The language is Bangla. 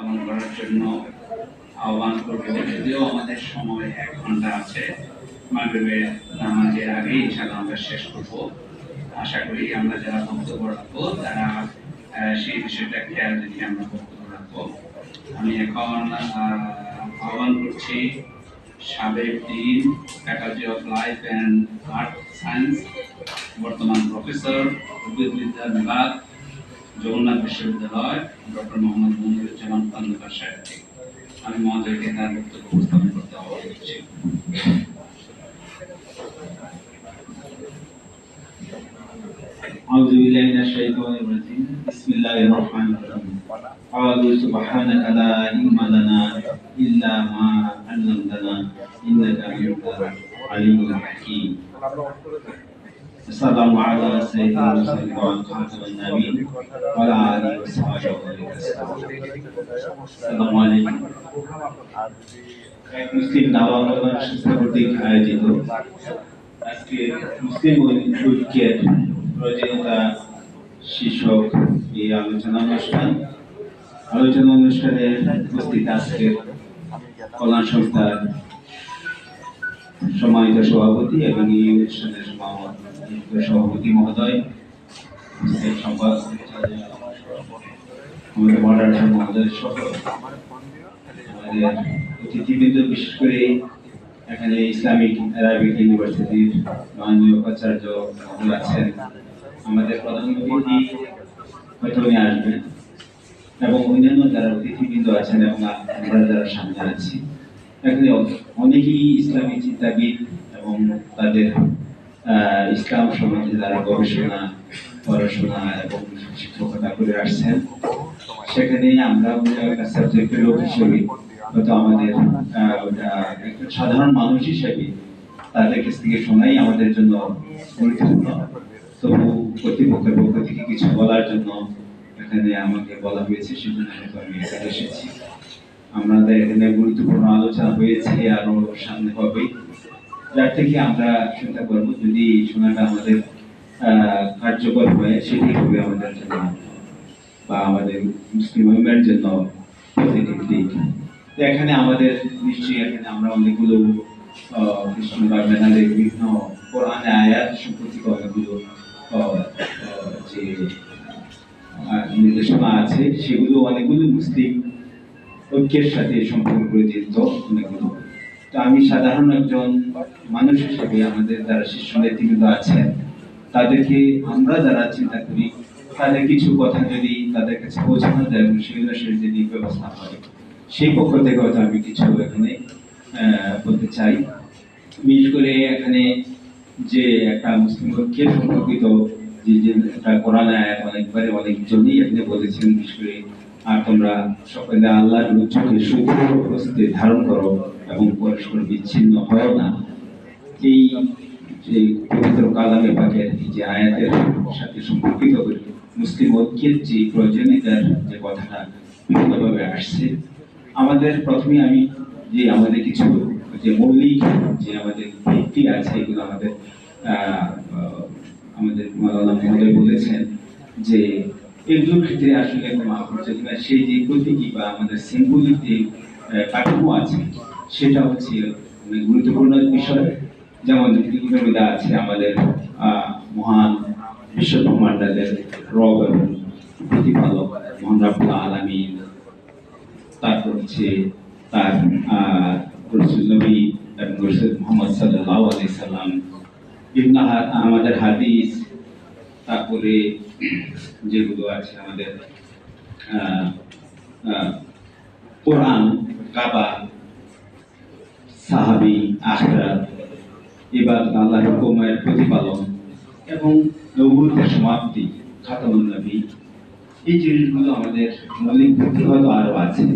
পালন করার জন্য আহ্বান করবো। যদিও আমাদের সময় 1 ঘন্টা আছে, মাগরিবের নামাজের আগে ইনশাআল্লাহ আমরা শেষ করব। আশা করি আমরা যারা বক্তব্য রাখবো তারা সেই বিষয়টা খেয়াল রেখে আমরা বক্তব্য রাখবো। আমি এখন আহ্বান করছি সাবেক dean, faculty of life and art science, বর্তমান প্রফেসর, উদ্ভিদবিদ্যা বিভাগ, জগন্নাথ বিশ্ববিদ্যালয়, ডক্টর মোহাম্মদ মনিরুজ্জামান খন্দকার সাহেবকে আমি মহোদয়কে তার বক্তব্য উপস্থাপন করতে আহ্বান করছি। أعوذ بالله من الشيطان الرجيم بسم الله الرحمن الرحيم قالوا سبحانك لا علم لنا إلا ما علمتنا إنك أنت العليم الحكيم السلام على سيد المرسلين وخاتم النبيين وعلى آله وصحبه السلام عليكم মুসলিম দাওয়া সংস্থা কর্তৃক আয়োজিত আজকে মুসলিম ঐক্যের প্রয়োজনীয়তা শীর্ষক এই আলোচনা অনুষ্ঠানে উপস্থিত আজকের কল্যাণ সংস্থার সম্মানিত সভাপতি এবং এই অনুষ্ঠানের সভাপতি মহোদয়, আমাদের মডারেটর মহোদয় সহ আমাদের অতিথিবৃন্দ, বিশেষ করে এখানে ইসলামিক অ্যারাবিক ইউনিভার্সিটির মাননীয় উপাচার্য আছেন, আমাদের প্রধান অতিথি হয়তো উনি আসবেন, এবং অন্যান্য যারা অতিথিবৃন্দ আছেন এবং আমরা যারা সামনে আছি। এখানে অনেকেই ইসলামী চিন্তাবিদ এবং তাদের ইসলাম সম্বন্ধে যারা গবেষণা, পড়াশোনা এবং শিক্ষকতা করে আসছেন। সেখানে আমরা একটা সাবজেক্টের হিসেবে হয়তো আমাদের একজন সাধারণ মানুষ হিসেবে তাদের কাছ থেকে শোনাই আমাদের জন্য গুরুত্বপূর্ণ। তবু কর্তৃপক্ষের পক্ষ থেকে কিছু বলার জন্য এখানে আমাকে বলা হয়েছে, সেজন্য আমি এখানে এসেছি। আমাদের এখানে গুরুত্বপূর্ণ আলোচনা হয়েছে, আরো সামনে হবে, যার থেকে আমরা চিন্তা করবো যদি শোনাটা আমাদের কার্যকর হয়, সেটি হবে আমাদের জন্য বা আমাদের মুসলিম উম্মার জন্য পজিটিভ দিক। এখানে আমাদের নিশ্চয়ই এখানে আমরা অনেকগুলো কৃষ্ণ বা মেধাদের বিভিন্ন কোরআনে আয়াত সম্পর্কিত অনেকগুলো যে নির্দেশনা আছে, সেগুলো অনেকগুলো মুসলিম ঐক্যের সাথে সম্পর্ক জড়িত অনেকগুলো। তো আমি সাধারণ একজন মানুষ হিসেবে আমাদের যারা শীর্ষ নেতৃবৃন্দ আছেন তাদেরকে আমরা যারা চিন্তা করি, তাদের কিছু কথা যদি তাদের কাছে পৌঁছানো যায় এবং সেগুলো যদি ব্যবস্থা হয়, সেই পক্ষ থেকে হয়তো আমি কিছু এখানে বলতে চাই। বিশেষ করে এখানে যে একটা মুসলিম ঐক্যের সম্পর্কিত যে একটা কোরআন আয়াত অনেকবারে অনেকজনই এখানে বলেছেন, বিশেষ করে আর তোমরা সকলে আল্লাহর উচ্চকে সুদৃঢ় হস্তে ধারণ করো এবং পরস্পর বিচ্ছিন্ন হয় না। এই যে পবিত্র কালামে পাকের যে আয়াতের সাথে সম্পর্কিত করে মুসলিম ঐক্যের যে প্রয়োজনীয়তার যে কথাটা বিভিন্নভাবে আসছে, আমাদের প্রথমে আমি যে আমাদের কিছু যে মৌলিক যে আমাদের ভিত্তি আছে, এগুলো আমাদের মাওলানা মহোদয় বলেছেন যে এগুলোর ক্ষেত্রে আসলে কোনো আপত্তি না। সেই যে প্রতীকী বা আমাদের সিম্বলিক যে কাঠামো আছে, সেটা হচ্ছে অনেক গুরুত্বপূর্ণ বিষয়। যেমন পৃথিবীর আছে আমাদের মহান বিশ্ব ব্রহ্মাণ্ডের রব এবং প্রতিপালক মহান রাব্বুল আলামিন, তারপর হচ্ছে তার রাসূল নবী এবং রাসূল মুহাম্মদ সাল্লাল্লাহু আলাইহি সাল্লাম, বিভিন্ন আমাদের হাদিস, তারপরে যেগুলো আছে আমাদের কোরআন, কাবা, সাহাবী, আখিরাত, ইবাদত, আল্লাহর হুকুমের প্রতিপালন এবং নবুয়তের সমাপ্তি, খাতামুন নবী, এই জিনিসগুলো আমাদের মৌলিক ভিত্তি হয়তো আরো আছে।